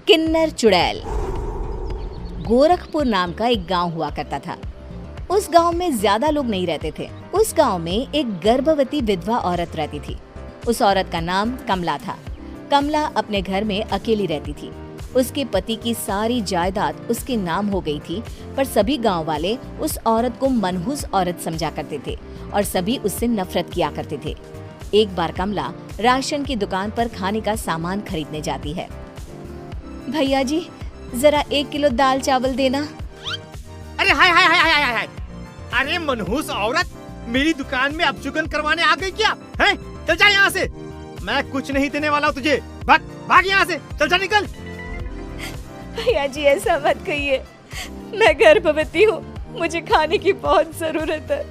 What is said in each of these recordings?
किन्नर चुड़ैल। गोरखपुर नाम का एक गांव हुआ करता था। उस गांव में ज्यादा लोग नहीं रहते थे। उस गांव में एक गर्भवती विधवा औरत रहती थी। उस औरत का नाम कमला था। कमला अपने घर में अकेली रहती थी। उसके पति की सारी जायदाद उसके नाम हो गई थी, पर सभी गांव वाले उस औरत को मनहूस औरत समझा करते थे और सभी उससे नफरत किया करते थे। एक बार कमला राशन की दुकान पर खाने का सामान खरीदने जाती है। भैया जी, जरा 1 किलो दाल चावल देना। अरे हाय हाय हाय हाय हाय! अरे मनहूस औरत, मेरी दुकान में अपशुगन करवाने आ गई क्या? हैं? चल जा यहाँ से, मैं कुछ नहीं देने वाला हूँ तुझे। भाग भाग यहाँ से, चल जा निकल। भैया जी, ऐसा मत कहिए, मैं गर्भवती हूँ, मुझे खाने की बहुत जरूरत है,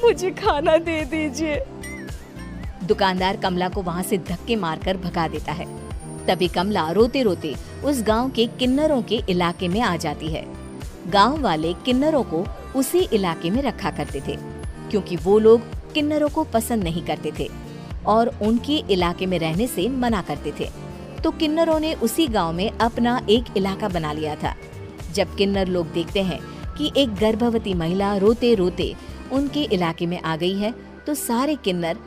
मुझे खाना दे दीजिए। दुकानदार कमला को वहाँ से धक्के मारकर भगा देता है। तभी कमला रोते रोते उस गांव के किन्नरों के इलाके में आ जाती है। गांव वाले किन्नरों को उसी इलाके में रखा करते थे, क्योंकि वो लोग किन्नरों को पसंद नहीं करते थे और उनके इलाके में रहने से मना करते थे। तो किन्नरों ने उसी गांव में अपना एक इलाका बना लिया था। जब किन्नर लोग देखते हैं कि एक गर्भवती महिला रोते रोते उनके इलाके में आ गई है, तो सारे किन्नर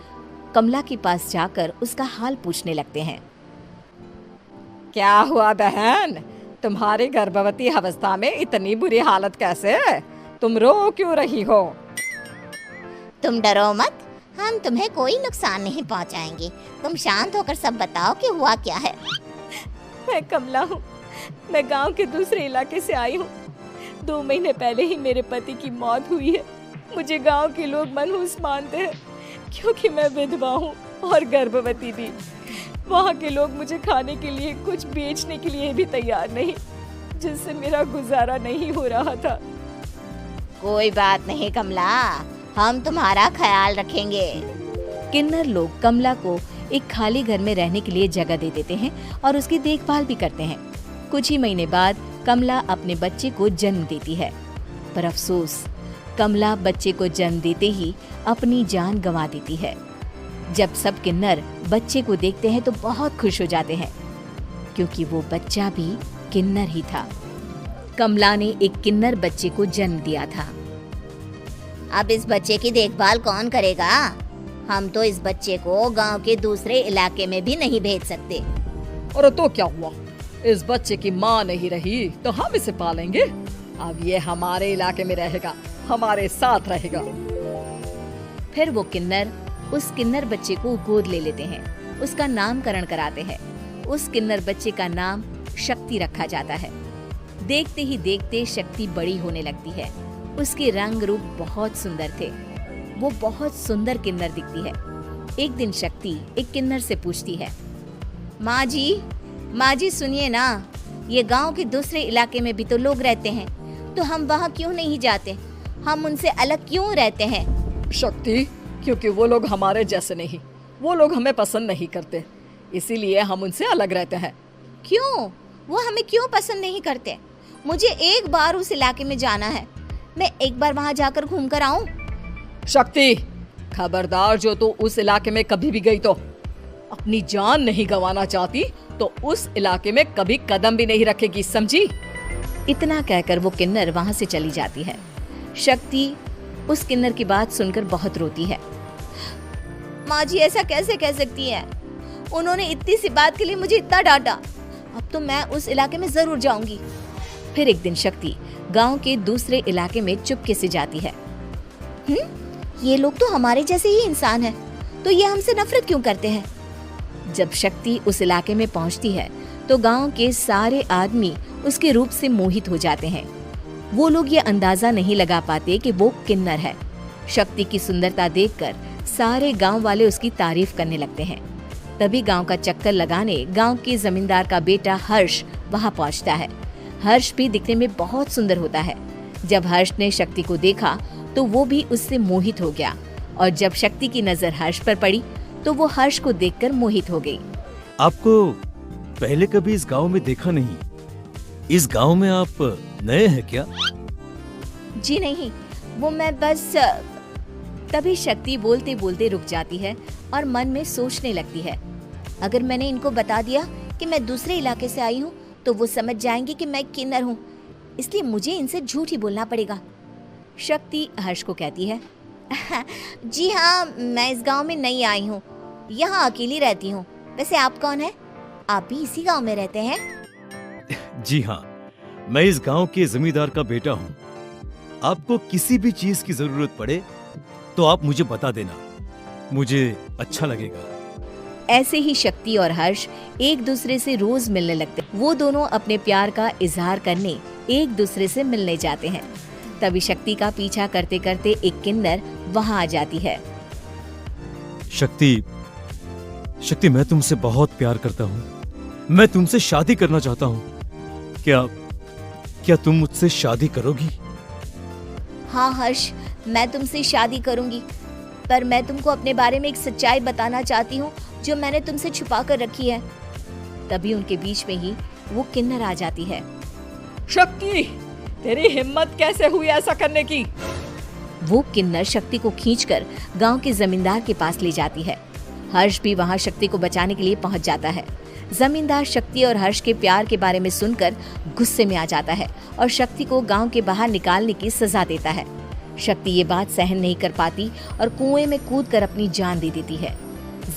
कमला के पास जाकर उसका हाल पूछने लगते हैं। क्या हुआ बहन, तुम्हारी गर्भवती अवस्था में इतनी बुरी हालत कैसे? तुम रो क्यों रही हो? तुम डरो मत, हम तुम्हें कोई नुकसान नहीं पहुंचाएंगे। तुम शांत होकर सब बताओ कि हुआ क्या है। मैं कमला हूँ, मैं गांव के दूसरे इलाके से आई हूँ। 2 महीने पहले ही मेरे पति की मौत हुई है। मुझे गांव के लोग मनहूस मानते हैं, क्योंकि मैं विधवा हूँ और गर्भवती भी। वहाँ के लोग मुझे खाने के लिए कुछ बेचने के लिए भी तैयार नहीं, जिससे मेरा गुजारा नहीं हो रहा था। कोई बात नहीं कमला, हम तुम्हारा ख्याल रखेंगे। किन्नर लोग कमला को एक खाली घर में रहने के लिए जगह दे देते हैं और उसकी देखभाल भी करते हैं। कुछ ही महीने बाद कमला अपने बच्चे को जन्म देती है, पर अफसोस, कमला बच्चे को जन्म देते ही अपनी जान गंवा देती है। जब सब किन्नर बच्चे को देखते हैं तो बहुत खुश हो जाते हैं, क्योंकि वो बच्चा भी किन्नर ही था। कमला ने एक किन्नर बच्चे को जन्म दिया था। अब इस बच्चे की देखभाल कौन करेगा? हम तो इस बच्चे को गांव के दूसरे इलाके में भी नहीं भेज सकते। और तो क्या हुआ, इस बच्चे की माँ नहीं रही तो हम इसे पालेंगे। अब ये हमारे इलाके में रहेगा, हमारे साथ रहेगा। फिर वो किन्नर उस किन्नर बच्चे को गोद ले लेते हैं, उसका नामकरण कराते हैं। उस किन्नर बच्चे का नाम शक्ति रखा जाता है। देखते ही देखते शक्ति बड़ी होने लगती है। उसके रंग रूप बहुत सुंदर थे। वो बहुत सुंदर किन्नर दिखती है। एक दिन शक्ति एक किन्नर से पूछती है, माँ जी सुनिए ना, ये गांव के दूसरे इलाके में भी तो लोग रहते हैं, तो हम वहाँ क्यों नहीं जाते? हम उनसे अलग क्यों रहते हैं? शक्ति, क्योंकि वो लोग हमारे जैसे नहीं, वो लोग हमें पसंद नहीं करते, इसीलिए हम उनसे अलग रहते हैं। क्यों? वो हमें क्यों पसंद नहीं करते? मुझे एक बार उस इलाके में जाना है, मैं एक बार वहाँ जाकर घूम कर आऊं। शक्ति, खबरदार, जो तू उस इलाके में कभी भी गई तो अपनी जान नहीं गंवाना चाहती तो उस इलाके में कभी कदम भी नहीं रखेगी, समझी? इतना कहकर वो किन्नर वहाँ से चली जाती है। शक्ति उस किन्नर की बात सुनकर बहुत रोती है। माँ जी, ऐसा कैसे कह सकती है? उन्होंने इतनी सी बात के लिए मुझे इतना डांटा। अब तो मैं उस इलाके में जरूर जाऊंगी। फिर एक दिन शक्ति गांव के दूसरे इलाके में चुपके से जाती है। ये लोग तो हमारे जैसे ही इंसान हैं, तो ये हमसे नफरत क्यों करते हैं? जब शक्ति उस इलाके में पहुंचती है तो गांव के सारे आदमी उसके रूप से मोहित हो जाते हैं। वो लोग ये अंदाजा नहीं लगा पाते कि वो किन्नर है। शक्ति की सुंदरता देखकर सारे गांव वाले उसकी तारीफ करने लगते हैं। तभी गांव का चक्कर लगाने गांव के जमींदार का बेटा हर्ष वहां पहुंचता है। हर्ष भी दिखने में बहुत सुंदर होता है। जब हर्ष ने शक्ति को देखा तो वो भी उससे मोहित हो गया, और जब शक्ति की नजर हर्ष पर पड़ी तो वो हर्ष को देखकर मोहित हो गई। आपको पहले कभी इस गांव में देखा नहीं। इस गांव में आप नए हैं क्या? जी नहीं, वो मैं बस। तभी शक्ति बोलते बोलते रुक जाती है और मन में सोचने लगती है, अगर मैंने इनको बता दिया कि मैं दूसरे इलाके से आई हूँ तो वो समझ जाएंगे कि मैं किन्नर हूँ, इसलिए मुझे इनसे झूठ ही बोलना पड़ेगा। शक्ति हर्ष को कहती है, जी हाँ, मैं इस गांव में नई आई हूँ, यहाँ अकेली रहती हूँ। वैसे आप कौन है? आप भी इसी गांव में रहते हैं? जी हाँ, मैं इस गांव के जमींदार का बेटा हूँ। आपको किसी भी चीज की जरूरत पड़े तो आप मुझे बता देना, मुझे अच्छा लगेगा। ऐसे ही शक्ति और हर्ष एक दूसरे से रोज मिलने लगते। वो दोनों अपने प्यार का इजहार करने एक दूसरे से मिलने जाते हैं। तभी शक्ति का पीछा करते करते एक किन्नर वहाँ आ जाती है। शक्ति, मैं तुमसे बहुत प्यार करता हूँ। मैं तुमसे शादी करना चाहता हूँ। क्या तुम मुझसे शादी करोगी? हाँ हर्ष, मैं तुमसे शादी करूंगी, पर मैं तुमको अपने बारे में एक सच्चाई बताना चाहती हूँ जो मैंने तुमसे छुपा कर रखी है। तभी उनके बीच में ही वो किन्नर आ जाती है। शक्ति, तेरी हिम्मत कैसे हुई ऐसा करने की? वो किन्नर शक्ति को खींचकर गांव के जमींदार के पास ले जाती है। हर्ष भी वहां शक्ति को बचाने के लिए पहुंच जाता है। जमींदार शक्ति और हर्ष के प्यार के बारे में सुनकर गुस्से में आ जाता है और शक्ति को गांव के बाहर निकालने की सजा देता है। शक्ति ये बात सहन नहीं कर पाती और कुएं में कूदकर अपनी जान दे देती है।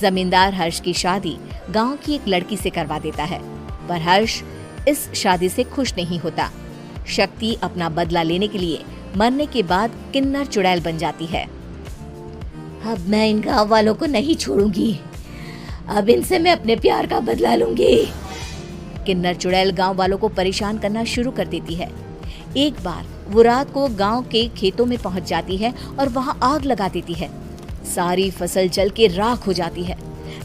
जमींदार हर्ष की शादी गांव की एक लड़की से करवा देता है, पर हर्ष इस शादी से खुश नहीं होता। शक्ति अपना बदला लेने के लिए मरने के बाद किन्नर चुड़ैल बन जाती है। अब मैं इन गांव वालों को नहीं छोड़ूंगी, अब इनसे मैं अपने प्यार का बदला लूंगी। किन्नर चुड़ैल गांव वालों को परेशान करना शुरू कर देती है। एक बार वो रात को गांव के खेतों में पहुंच जाती है और वहां आग लगा देती है। सारी फसल जल के राख हो जाती है।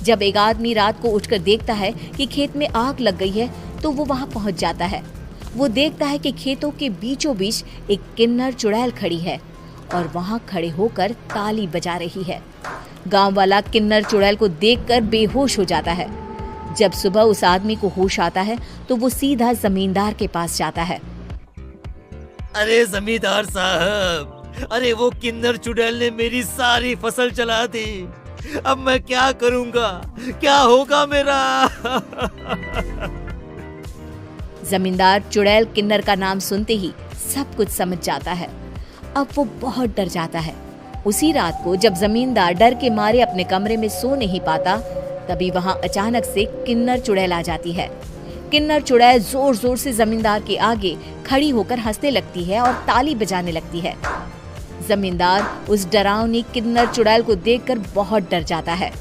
जब एक आदमी रात को उठकर देखता है कि खेत में आग लग गई है तो वो वहां पहुंच जाता है। वो देखता है कि खेतों के बीचों बीच एक किन्नर चुड़ैल खड़ी है और वहां खड़े होकर ताली बजा रही है। गांव वाला किन्नर चुड़ैल को देखकर बेहोश हो जाता है। जब सुबह उस आदमी को होश आता है तो वो सीधा जमींदार के पास जाता है। अरे जमींदार साहब, अरे वो किन्नर चुड़ैल ने मेरी सारी फसल जला दी। अब मैं क्या करूंगा? क्या होगा मेरा? जमींदार चुड़ैल किन्नर का नाम सुनते ही सब कुछ समझ जाता है। अब वो बहुत डर जाता है। उसी रात को जब जमींदार डर के मारे अपने कमरे में सो नहीं पाता, तभी वहां अचानक से किन्नर चुड़ैल आ जाती है। किन्नर चुड़ैल जोर जोर से जमींदार के आगे खड़ी होकर हंसने लगती है और ताली बजाने लगती है। जमींदार उस डरावनी किन्नर चुड़ैल को देखकर बहुत डर जाता है।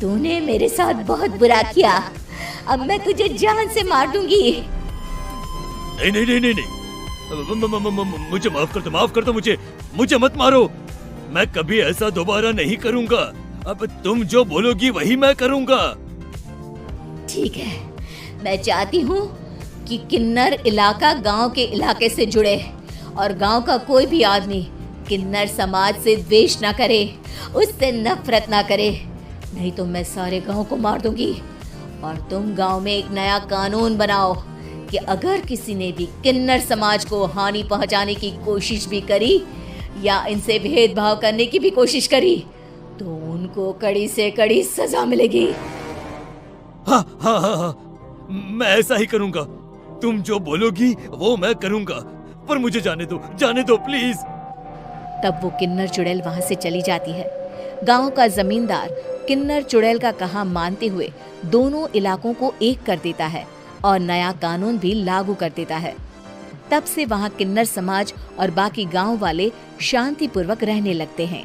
तूने मेरे साथ बहुत बुरा किया, अब मैं तुझे जान से मार दूंगी। नहीं नहीं नहीं नहीं नहीं, मुझे माफ कर दो, मुझे मत मारो। मैं कभी ऐसा दोबारा नहीं करूंगा। अब तुम जो बोलोगी वही मैं करूंगा। ठीक है, मैं चाहती हूँ कि किन्नर इलाका गांव के इलाके से जुड़े और गांव का कोई भी आदमी किन्नर समाज से द्वेष ना करे, उससे नफरत ना करे, नहीं तो मैं सारे गांव को मार दूंगी। और तुम गांव में एक नया कानून बनाओ कि अगर किसी ने भी किन्नर समाज को हानि पहुंचाने की कोशिश भी करी या इनसे भेदभाव करने की भी कोशिश करी तो उनको कड़ी से कड़ी सजा मिलेगी। हाँ हाँ हाँ हाँ, मैं ऐसा ही करूंगा। तुम जो बोलोगी वो मैं करूंगा, पर मुझे जाने दो प्लीज। तब वो किन्नर चुड़ैल वहां से चली जाती है। गांव का जमींदार किन्नर चुड़ैल का कहा मानते हुए दोनों इलाकों को एक कर देता है और नया कानून भी लागू कर देता है। तब से वहां किन्नर समाज और बाकी गांव वाले शांतिपूर्वक रहने लगते हैं।